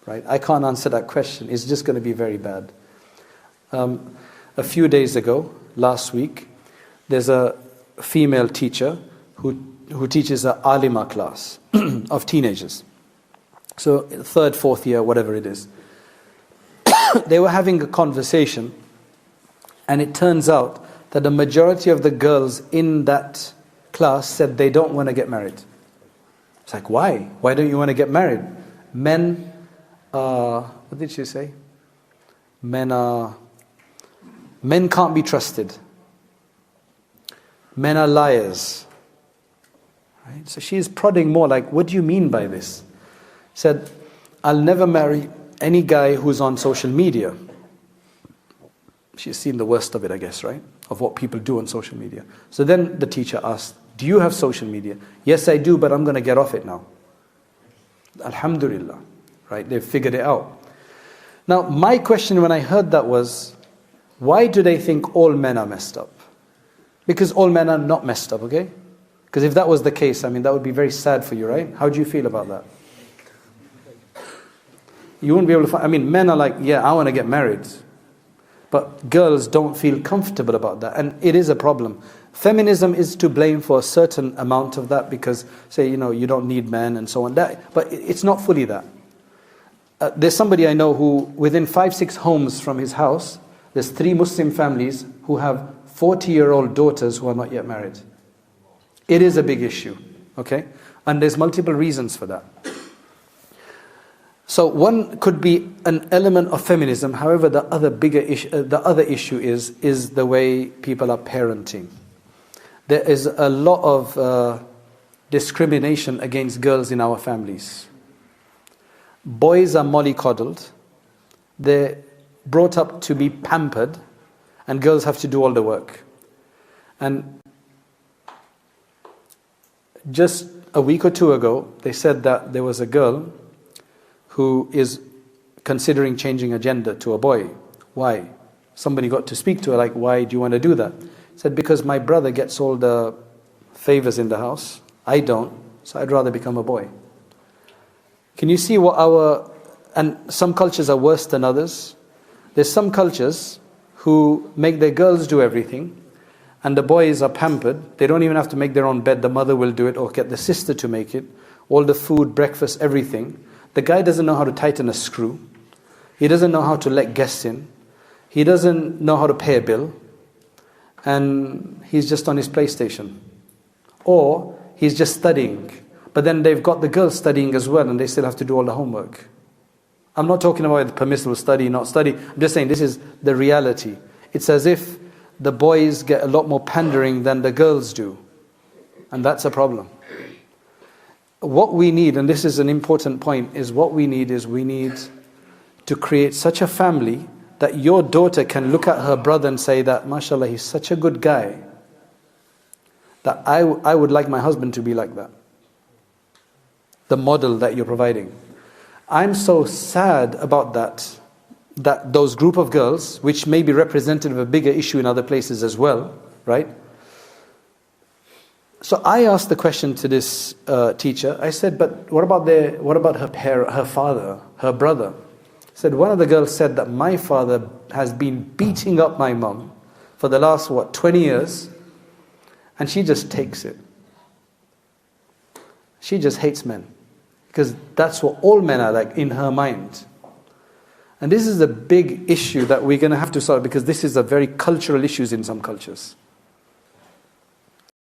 right? I can't answer that question. It's just going to be very bad. A few days ago, last week, there's a female teacher who teaches an alima class of teenagers. So 3rd, 4th year, whatever it is. They were having a conversation, and it turns out that the majority of the girls in that class said they don't want to get married. It's like, why? Why don't you want to get married? Men, what did she say? Men can't be trusted. Men are liars. Right? So she's prodding more like, what do you mean by this? Said, I'll never marry any guy who's on social media. She's seen the worst of it, I guess, right? Of what people do on social media. So then the teacher asked, do you have social media? Yes, I do, but I'm going to get off it now. Alhamdulillah. Right? They've figured it out. Now, my question when I heard that was, why do they think all men are messed up? Because all men are not messed up, okay? Because if that was the case, I mean, that would be very sad for you, right? How do you feel about that? You wouldn't be able to find, I mean, men are like, yeah, I want to get married. But girls don't feel comfortable about that. And it is a problem. Feminism is to blame for a certain amount of that because, say, you don't need men and so on. But it's not fully that. There's somebody I know who, within 5-6 homes from his house, there's 3 Muslim families who have 40-year-old daughters who are not yet married. It is a big issue, okay? And there's multiple reasons for that. So one could be an element of feminism. However, the other issue is the way people are parenting. There is a lot of discrimination against girls in our families. Boys are mollycoddled. They're brought up to be pampered, and girls have to do all the work. And just a week or 2 ago, they said that there was a girl who is considering changing a gender to a boy. Why? Somebody got to speak to her like, why do you want to do that? Said, because my brother gets all the favors in the house. I don't, so I'd rather become a boy. Can you see what and some cultures are worse than others. There's some cultures who make their girls do everything, and the boys are pampered. They don't even have to make their own bed. The mother will do it, or get the sister to make it. All the food, breakfast, everything. The guy doesn't know how to tighten a screw. He doesn't know how to let guests in. He doesn't know how to pay a bill. And he's just on his PlayStation. Or he's just studying. But then they've got the girls studying as well, and they still have to do all the homework. I'm not talking about the permissible study, not study. I'm just saying this is the reality. It's as if the boys get a lot more pandering than the girls do. And that's a problem. What we need, and this is an important point, we need to create such a family that your daughter can look at her brother and say that, mashallah, he's such a good guy, that I would like my husband to be like that. The model that you're providing. I'm so sad about that those group of girls, which may be representative of a bigger issue in other places as well, right? So I asked the question to this teacher. I said, but what about her father, her brother? I said, one of the girls said that my father has been beating up my mum for the last, 20 years, and she just takes it. She just hates men. Because that's what all men are like in her mind. And this is a big issue that we're going to have to solve, because this is a very cultural issue in some cultures.